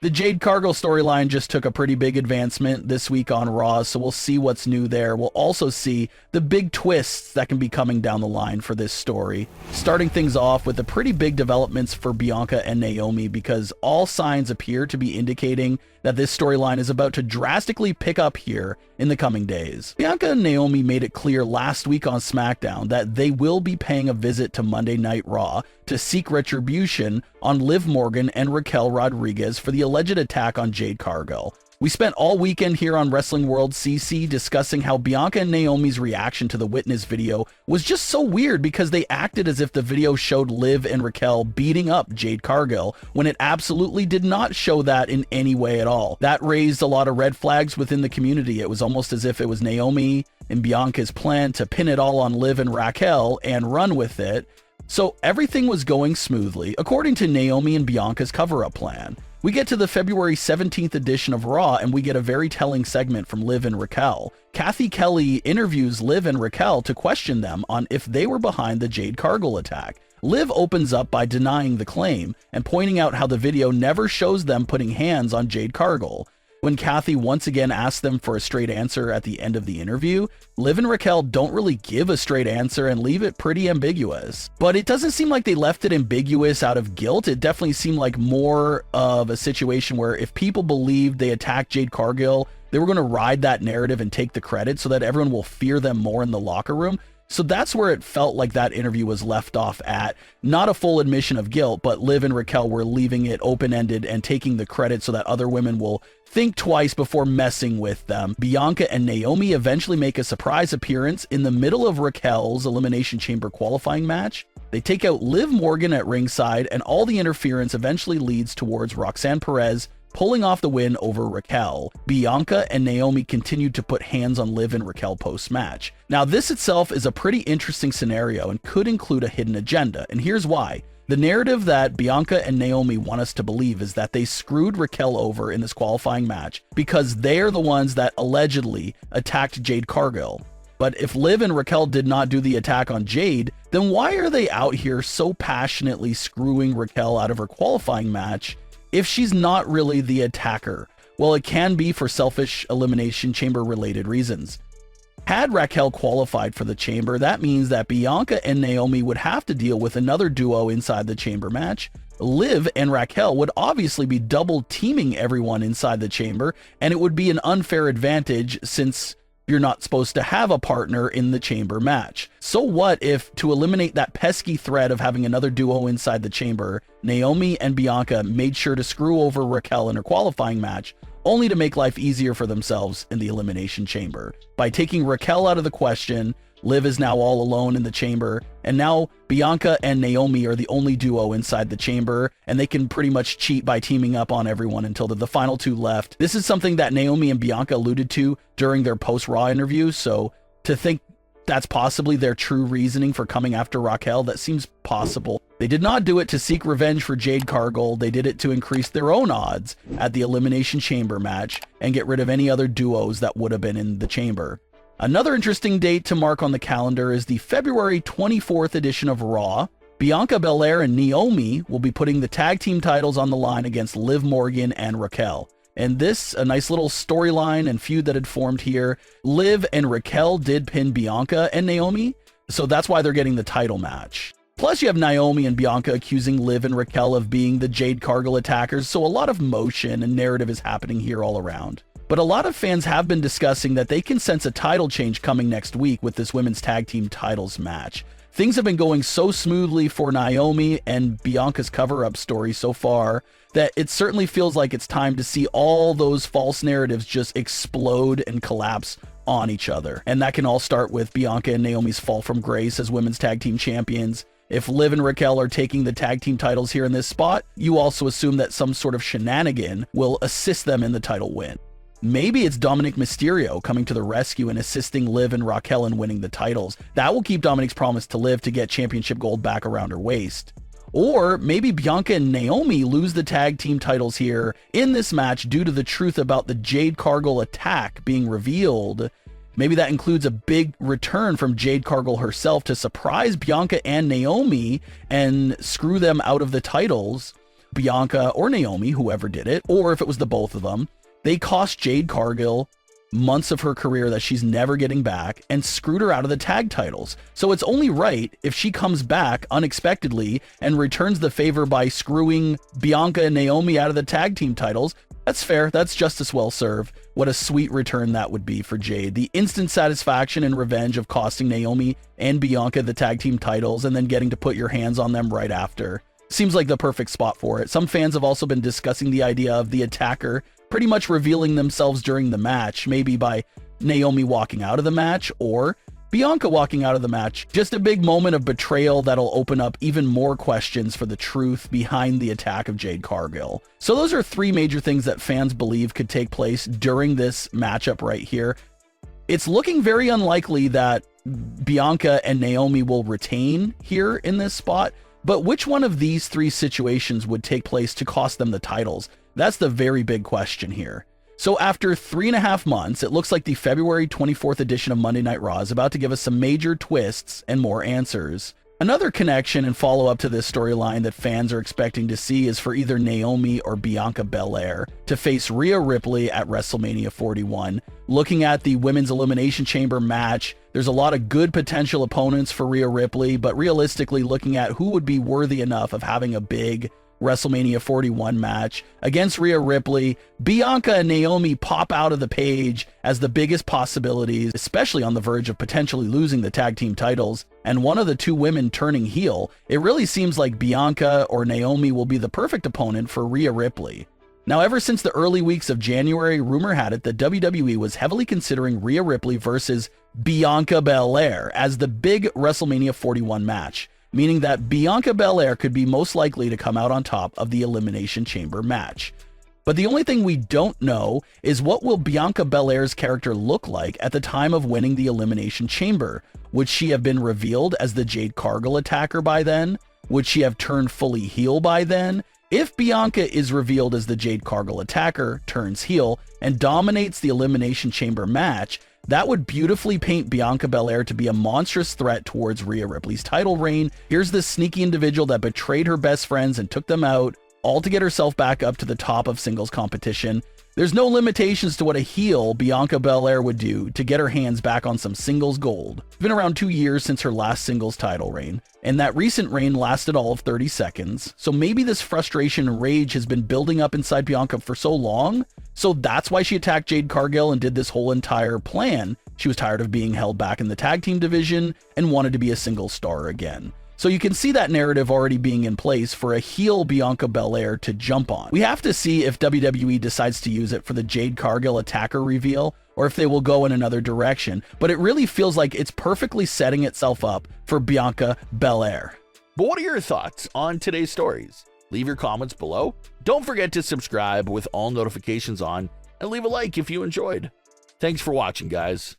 The Jade Cargill storyline just took a pretty big advancement this week on Raw, so we'll see what's new there. We'll also see the big twists that can be coming down the line for this story. Starting things off with the pretty big developments for Bianca and Naomi, because all signs appear to be indicating that this storyline is about to drastically pick up here in the coming days. Bianca and Naomi made it clear last week on Smackdown that they will be paying a visit to Monday Night Raw to seek retribution on Liv Morgan and Raquel Rodriguez for the alleged attack on Jade Cargill. We spent all weekend here on WrestlingWorldCC discussing how Bianca and Naomi's reaction to the witness video was just so weird, because they acted as if the video showed Liv and Raquel beating up Jade Cargill when it absolutely did not show that in any way at all. That raised a lot of red flags within the community. It was almost as if it was Naomi and Bianca's plan to pin it all on Liv and Raquel and run with it. So everything was going smoothly, according to Naomi and Bianca's cover-up plan. We get to the February 17th edition of Raw, and we get a very telling segment from Liv and Raquel. Kathy Kelly interviews Liv and Raquel to question them on if they were behind the Jade Cargill attack. Liv opens up by denying the claim and pointing out how the video never shows them putting hands on Jade Cargill. When Kathy once again asks them for a straight answer at the end of the interview, Liv and Raquel don't really give a straight answer and leave it pretty ambiguous. But it doesn't seem like they left it ambiguous out of guilt. It definitely seemed like more of a situation where if people believed they attacked Jade Cargill, they were going to ride that narrative and take the credit so that everyone will fear them more in the locker room. So that's where it felt like that interview was left off at. Not a full admission of guilt, but Liv and Raquel were leaving it open-ended and taking the credit so that other women will think twice before messing with them. Bianca and Naomi eventually make a surprise appearance in the middle of Raquel's Elimination Chamber qualifying match. They take out Liv Morgan at ringside, and all the interference eventually leads towards Roxanne Perez pulling off the win over Raquel. Bianca and Naomi continued to put hands on Liv and Raquel post-match. Now, this itself is a pretty interesting scenario and could include a hidden agenda, and here's why. The narrative that Bianca and Naomi want us to believe is that they screwed Raquel over in this qualifying match because they're the ones that allegedly attacked Jade Cargill. But if Liv and Raquel did not do the attack on Jade, then why are they out here so passionately screwing Raquel out of her qualifying match if she's not really the attacker? Well, it can be for selfish Elimination Chamber related reasons. Had Raquel qualified for the Chamber, that means that Bianca and Naomi would have to deal with another duo inside the Chamber match. Liv and Raquel would obviously be double teaming everyone inside the Chamber, and it would be an unfair advantage since you're not supposed to have a partner in the Chamber match. So what if, to eliminate that pesky threat of having another duo inside the Chamber, Naomi and Bianca made sure to screw over Raquel in her qualifying match, only to make life easier for themselves in the Elimination Chamber? By taking Raquel out of the question, Liv is now all alone in the Chamber, and now Bianca and Naomi are the only duo inside the Chamber, and they can pretty much cheat by teaming up on everyone until the final two left. This is something that Naomi and Bianca alluded to during their post-Raw interview, so to think that's possibly their true reasoning for coming after Raquel, that seems possible. They did not do it to seek revenge for Jade Cargill. They did it to increase their own odds at the Elimination Chamber match and get rid of any other duos that would have been in the Chamber. Another interesting date to mark on the calendar is the February 24th edition of Raw. Bianca Belair and Naomi will be putting the tag team titles on the line against Liv Morgan and Raquel. And this, a nice little storyline and feud that had formed here. Liv and Raquel did pin Bianca and Naomi, so that's why they're getting the title match. Plus, you have Naomi and Bianca accusing Liv and Raquel of being the Jade Cargill attackers, so a lot of motion and narrative is happening here all around. But a lot of fans have been discussing that they can sense a title change coming next week with this women's tag team titles match. Things have been going so smoothly for Naomi and Bianca's cover-up story so far that it certainly feels like it's time to see all those false narratives just explode and collapse on each other. And that can all start with Bianca and Naomi's fall from grace as women's tag team champions. If Liv and Raquel are taking the tag team titles here in this spot, you also assume that some sort of shenanigan will assist them in the title win. Maybe it's Dominic Mysterio coming to the rescue and assisting Liv and Raquel in winning the titles. That will keep Dominic's promise to Liv to get championship gold back around her waist. Or maybe Bianca and Naomi lose the tag team titles here in this match due to the truth about the Jade Cargill attack being revealed, Maybe that includes a big return from Jade Cargill herself to surprise Bianca and Naomi and screw them out of the titles. Bianca or Naomi, whoever did it, or if it was the both of them, they cost Jade Cargill months of her career that she's never getting back and screwed her out of the tag titles. So it's only right if she comes back unexpectedly and returns the favor by screwing Bianca and Naomi out of the tag team titles. That's fair. That's justice well served. What a sweet return that would be for Jade. The instant satisfaction and revenge of costing Naomi and Bianca the tag team titles and then getting to put your hands on them right after. Seems like the perfect spot for it. Some fans have also been discussing the idea of the attacker pretty much revealing themselves during the match, maybe by Naomi walking out of the match or Bianca walking out of the match. Just a big moment of betrayal that'll open up even more questions for the truth behind the attack of Jade Cargill. So those are three major things that fans believe could take place during this matchup right here. It's looking very unlikely that Bianca and Naomi will retain here in this spot, but which one of these three situations would take place to cost them the titles? That's the very big question here. So after 3.5 months, it looks like the February 24th edition of Monday Night Raw is about to give us some major twists and more answers. Another connection and follow-up to this storyline that fans are expecting to see is for either Naomi or Bianca Belair to face Rhea Ripley at WrestleMania 41. Looking at the Women's Elimination Chamber match, there's a lot of good potential opponents for Rhea Ripley, but realistically looking at who would be worthy enough of having a big WrestleMania 41 match against Rhea Ripley, Bianca and Naomi pop out of the page as the biggest possibilities, especially on the verge of potentially losing the tag team titles, and one of the two women turning heel. It really seems like Bianca or Naomi will be the perfect opponent for Rhea Ripley. Now, ever since the early weeks of January, rumor had it that WWE was heavily considering Rhea Ripley versus Bianca Belair as the big WrestleMania 41 match, meaning that Bianca Belair could be most likely to come out on top of the Elimination Chamber match. But the only thing we don't know is what will Bianca Belair's character look like at the time of winning the Elimination Chamber. Would she have been revealed as the Jade Cargill attacker by then? Would she have turned fully heel by then? If Bianca is revealed as the Jade Cargill attacker, turns heel, and dominates the Elimination Chamber match, that would beautifully paint Bianca Belair to be a monstrous threat towards Rhea Ripley's title reign. Here's this sneaky individual that betrayed her best friends and took them out, all to get herself back up to the top of singles competition. There's no limitations to what a heel Bianca Belair would do to get her hands back on some singles gold. It's been around 2 years since her last singles title reign, and that recent reign lasted all of 30 seconds. So maybe this frustration and rage has been building up inside Bianca for so long. So that's why she attacked Jade Cargill and did this whole entire plan. She was tired of being held back in the tag team division and wanted to be a single star again. So you can see that narrative already being in place for a heel Bianca Belair to jump on. We have to see if WWE decides to use it for the Jade Cargill attacker reveal, or if they will go in another direction, but it really feels like it's perfectly setting itself up for Bianca Belair. But what are your thoughts on today's stories? Leave your comments below. Don't forget to subscribe with all notifications on, and leave a like if you enjoyed. Thanks for watching, guys.